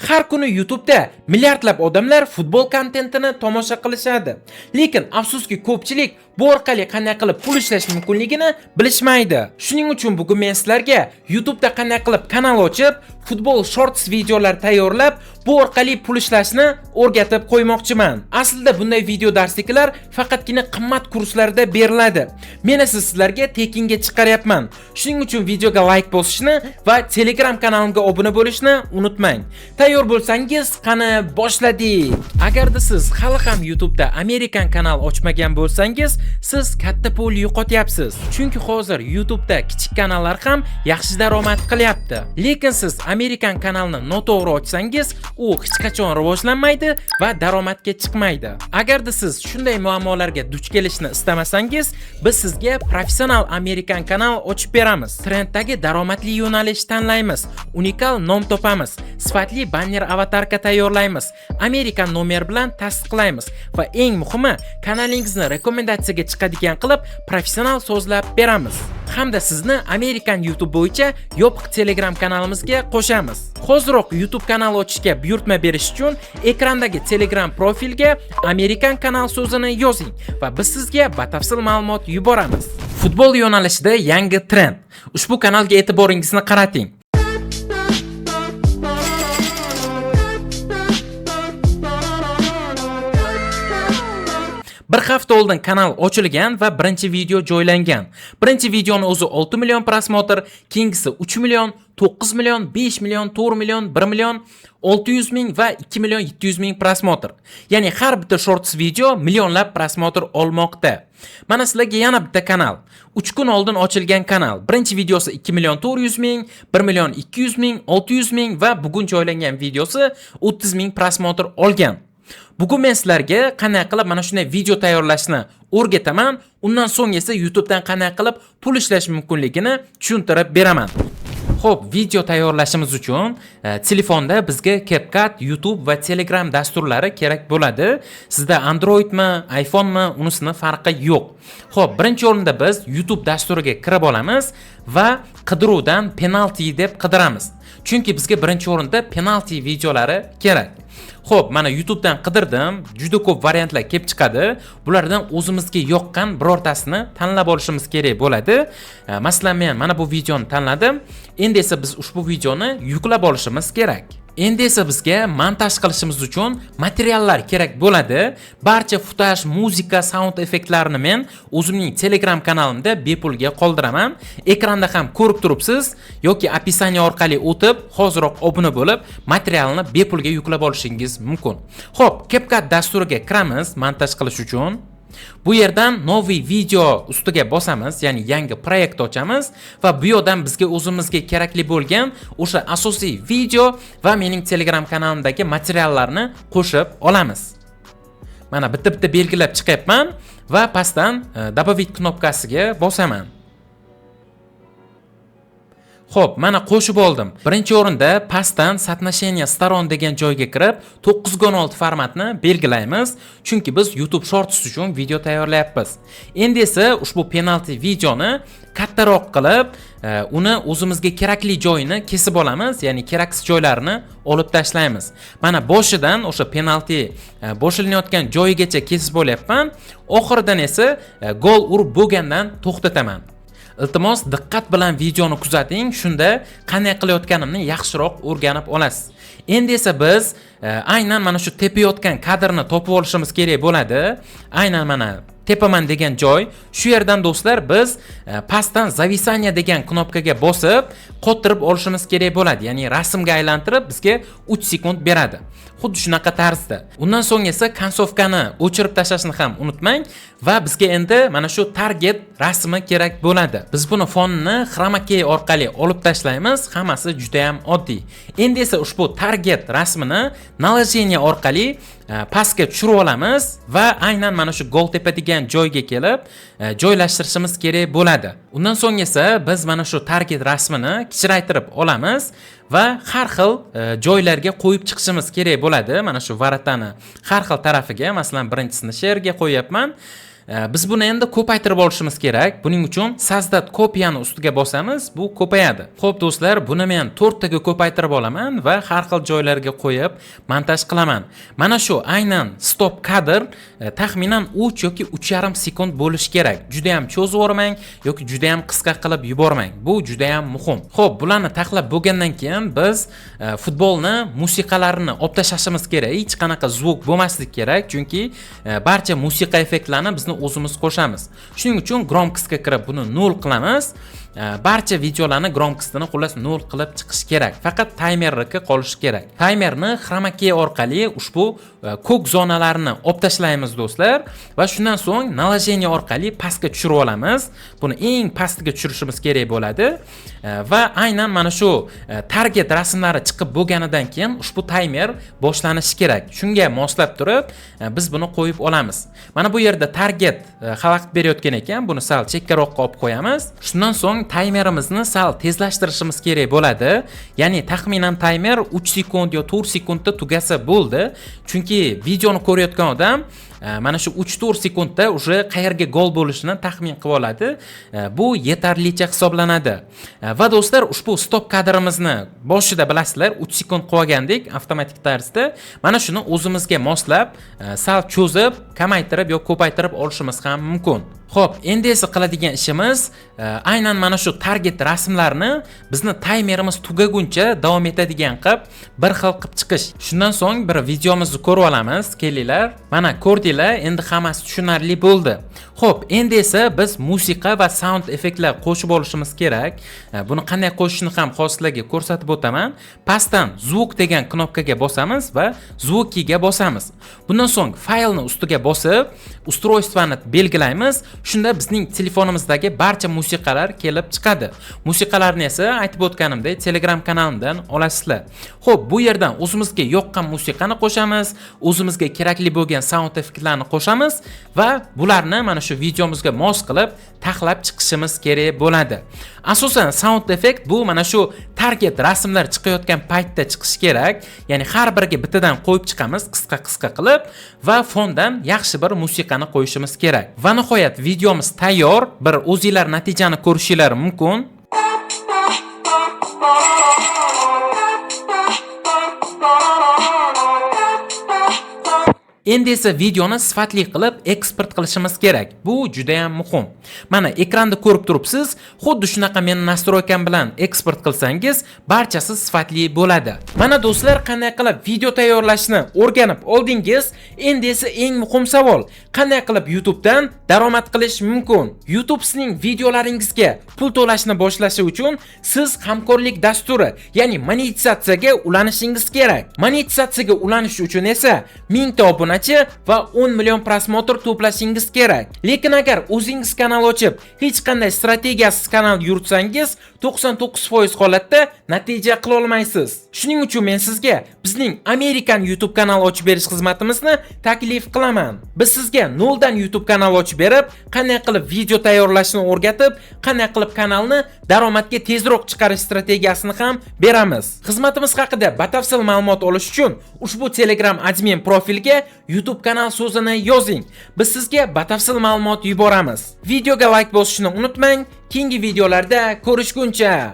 Har kuni YouTube'da milliardlab odamlar futbol kontentini tomosha qilishadi. Lekin afsuski ko'pchilik bu orqali qanday qilib pul ishlash mumkinligini bilishmaydi. Shuning uchun bugun men sizlarga YouTube'da qanday qilib kanal ochib, futbol shorts videolar tayyorlab, bu orqali pul ishlashni o'rgatib qo'ymoqchiman. Aslida bunday video darsliklar faqatgina qimmat kurslarda beriladi. Men esa sizlarga tekinga chiqaryapman. Shuning uchun videoga like bosishni va Telegram kanalimga obuna bo'lishni unutmang. Tayyor bo'lsangiz, qani boshladik. Agarda siz hali ham YouTube'da Amerikan kanal ochmagan bo'lsangiz, siz katta pul yo'qotyapsiz. Chunki hozir YouTube'da kichik kanallar ham yaxshi daromad qilyapti. Lekin siz Amerikan kanalni noto'g'ri ochsangiz, u hech qachon rivojlanmaydi va daromadga chiqmaydi. Agarda siz shunday muammolarga duch kelishni istamasangiz, biz sizga professional Amerikan kanal ochib beramiz. Trenddagi daromadli yo'nalish tanlaymiz, unikal nom topamiz, sifatli banner avatarka tayyorlaymiz, Amerikan nomer bilan tasdiqlaymiz va eng muhimi, kanalingizni rekomendatsiyaga chiqadigan qilib professional so'zlab beramiz. Hamda sizni Amerikan YouTube bo'yicha yopiq Telegram kanalimizga qo'shamiz. Hoziroq YouTube kanal ochishga buyurtma berish uchun ekrandagi Telegram profilga Amerikan kanal so'zini yozing va biz sizga batafsil ma'lumot yuboramiz. Futbol yo'nalishida yangi trend. Ushbu kanalga e'tiboringizni qarating. Bir hafta oldin kanal ochilgan va birinchi video joylangan. Birinchi videoni o'zi 6 million prosmotr, keyingisi 3 million, 9 million, 5 million, 4 million, 1 million, 600 ming va 2 million 700 ming prosmotr. Ya'ni har bitta shorts video millionlab prosmotr olmoqda. Mana sizlarga yana bitta kanal. 3 kun oldin ochilgan kanal. Birinchi videosi 2 million 400 ming, 1 million 200 ming, 600 ming va bugun joylangan videosi 30 ming prosmotr olgan. Bugun men sizlarga qanday qilib mana shunday video tayyorlashni o'rgataman. Undan so'ng esa YouTube'dan qanday qilib pul ishlash mumkinligini tushuntirib beraman. Xo'p, video tayyorlashimiz uchun telefonda bizga CapCut, YouTube va Telegram dasturlari kerak bo'ladi. Sizda Androidmi, iPhone'mi, unisini farqi yo'q. Xo'p, birinchi o'rinda biz YouTube dasturiga kirib olamiz va qidiruvdan penalty deb qidiramiz. Chunki bizga birinchi o'rinda penalty videolari kerak. Xo'p, mana YouTube'dan qidirdim. Juda ko'p variantlar kelib chiqadi. Bulardan o'zimizga yoqqan birortasini tanlab olishimiz kerak bo'ladi. Masalan, men mana bu videoni tanladim. Endi esa biz ushbu videoni yuklab olishimiz kerak. Endi esa bizga montaj qilishimiz uchun materiallar kerak bo'ladi. Barcha futaj, muzika, sound effektlarini men o'zimning Telegram kanalimda bepulga qoldiraman. Ekranda ham ko'rib turibsiz yoki opisaniya orqali o'tib, hoziroq obuna bo'lib, materialni bepulga yuklab olishingiz mumkin. Xo'p, CapCut dasturiga kiramiz montaj qilish uchun. Bu yerdan novi video ustiga bosamiz, ya'ni yangi proyekt ochamiz va bu yerdan bizga o'zimizga kerakli bo'lgan o'sha asosiy video va mening Telegram kanalimdagi materiallarni qo'shib olamiz. Mana bitta belgilab chiqyapman va pastdan добавить knopkasiga bosaman. Xo'p, mana qo'shib oldim. Birinchi o'rinda pastdan Satnasheniya Staron degan joyga kirib 9:16 formatni belgilaymiz, chunki biz YouTube Shorts uchun video tayyorlayapmiz. Endi esa ushbu penalty videoni kattaroq qilib, uni o'zimizga kerakli joyini kesib olamiz, ya'ni keraksiz joylarini olib tashlaymiz. Mana boshidan o'sha penalty boshilinayotgan joyigacha kesib olyapman. Oxiridan esa gol urib bo'lgandan to'xtataman. Iltimos diqqat bilan videoni kuzating, shunda qanday qilayotganimni yaxshiroq o'rganib olasiz. Endi esa biz aynan mana shu tepayotgan kadrni topib olishimiz kerak bo'ladi. Aynan mana tepaman degan joy. Shu yerdan do'stlar biz pastdan zavisaniya degan knopkaga bosib, qotirib olishimiz kerak bo'ladi. Ya'ni rasmga aylantirib bizga 3 sekund beradi. Xuddi shunaqa tarzda. Undan so'ng esa konsovkani o'chirib tashlashni ham unutmang va bizga endi mana shu target rasmi kerak bo'ladi. Biz buni fonini chroma key orqali olib tashlaymiz. Hammasi juda ham oddiy. Endi esa ushbu target rasmini naложение orqali pastga tushirib olamiz va aynan mana shu gol tepa degan joyga kelib joylashtirishimiz kerak bo'ladi. Undan so'ng esa biz mana shu target rasmini kichraytirib olamiz va har xil joylarga qo'yib chiqishimiz kerak bo'ladi. Mana shu varatani har xil tarafiga, masalan, birinchisini sherga qo'yapman. Biz buni endi ko'paytirib olishimiz kerak. Buning uchun Sazdat kopiyani ustiga bosamiz, bu ko'payadi. Xo'p do'stlar, buni men 4 taga ko'paytirib olaman va har xil joylarga qo'yib montaj qilaman. Mana shu aynan stop kadr taxminan 3 yoki 3,5 sekund bo'lishi kerak. Juda ham cho'zib o'rmang yoki juda ham qisqa qilib yubormang. Bu juda ham muhim. Xo'p, bularni taxlab bo'lgandan keyin biz futbolni musiqalarini olib tashlashimiz kerak. Hech qanaqa zvuk bo'lmasligi kerak, chunki barcha musiqa effektlarini bizni o'zimiz qo'shamiz. Shuning uchun gromkostga kirib buni 0 qilamiz. Barcha videolarni gromkostini xullas 0 qilib chiqish kerak. Faqat taymerga qolish kerak. Taymerni chroma key orqali ushbu ko'k zonalarni olib tashlaymiz do'stlar va shundan so'ng naложение orqali pastga tushirib olamiz. Buni eng pastiga tushirishimiz kerak bo'ladi va aynan mana shu target rasmlari chiqib bo'lganidan keyin ushbu taymer boshlanishi kerak. Shunga moslab turib biz buni qo'yib olamiz. Mana bu yerda target xalaqit berayotgan ekan, buni sal chekkaroqqa olib qo'yamiz. Shundan so'ng taymerimizni sal tezlashtirishimiz kerak bo'ladi. Ya'ni taxminan taymer 3 sekund yo 4 sekundda tugasa bo'ldi. Chunki videoni ko'rayotgan odam mana shu 3-4 sekundda уже qayerga gol bo'lishini taxmin qilib oladi. Bu yetarlicha hisoblanadi. Va do'stlar, ushbu stop kadrimizni boshida bilasizlar 3 sekund qilib olgandik avtomatik tarzda. Mana shuni o'zimizga moslab, sal cho'zib, kamaytirib yoki ko'paytirib olishimiz ham mumkin. Xo'p, endi esa qiladigan ishimiz aynan mana shu target rasmlarni bizni taymerimiz tugaguncha davom etadigan qilib bir xil qilib chiqish. Shundan so'ng bir videomizni ko'rib olamiz, kelinglar. Mana ko'rdinglar, endi hammasi tushunarli bo'ldi. Xo'p, endi esa biz musiqa va sound effektlar qo'shib olishimiz kerak. Buni qanday qo'shishni ham hozirlarga ko'rsatib o'taman. Pastdan zvuk degan knopkaga bosamiz va zvukiga bosamiz. Bundan so'ng faylni ustiga bosib, устройствоni belgilaymiz. Shunda bizning telefonimizdagi barcha musiqalar kelib chiqadi. Musiqalarni esa aytib o'tganimdek Telegram kanalimdan olasizlar. Xo'p, bu yerdan o'zimizga yoqqan musiqani qo'shamiz, o'zimizga kerakli bo'lgan sound effektlarni qo'shamiz va bularni mana shu videomizga mos qilib taxlab chiqishimiz kerak bo'ladi. Asosan sound effekt bu mana shu target rasmlar chiqayotgan paytda chiqishi kerak. Ya'ni har biriga bittadan qo'yib chiqamiz qisqa qilib va fondan yaxshi bir musiqani qo'yishimiz kerak. Va nihoyat videomiz tayyor. Bir o'zingizlar natijani ko'rishingiz mumkin. Endi esa videoni sifatli qilib eksport qilishimiz kerak. Bu juda ham muhim. Mana ekranda ko'rib turibsiz, xuddi shunaqa meni nastroykam bilan eksport qilsangiz, barchasi sifatli bo'ladi. Mana do'stlar, qanday qilib video tayyorlashni o'rganib oldingiz. Endi esa eng muhim savol, qanday qilib YouTube dan daromad qilish mumkin? YouTube sizning videolaringizga pul to'lashni boshlashi uchun siz hamkorlik dasturi, ya'ni monetizatsiyaga ulanishingiz kerak. Monetizatsiyaga ulanish uchun esa 1000 ta obuna va 10 million prosmotr to'plashingiz kerak. Lekin agar o'zingiz kanal ochib, hech qanday strategiyasiz kanal yuritsangiz, 99% holatda natija qila olmaysiz. Shuning uchun men sizga bizning Amerikan YouTube kanal ochib berish xizmatimizni taklif qilaman. Biz sizga noldan YouTube kanal ochib berib, qanday qilib video tayyorlashni o'rgatib, qanday qilib kanalni daromadga tezroq chiqarish strategiyasini ham beramiz. Xizmatimiz haqida batafsil ma'lumot olish uchun ushbu Telegram admin profilga YouTube kanal so'zini yozing. Biz sizga batafsil ma'lumot yuboramiz. Videoga like bosishni unutmang. Keyingi videolarda ko'rishguncha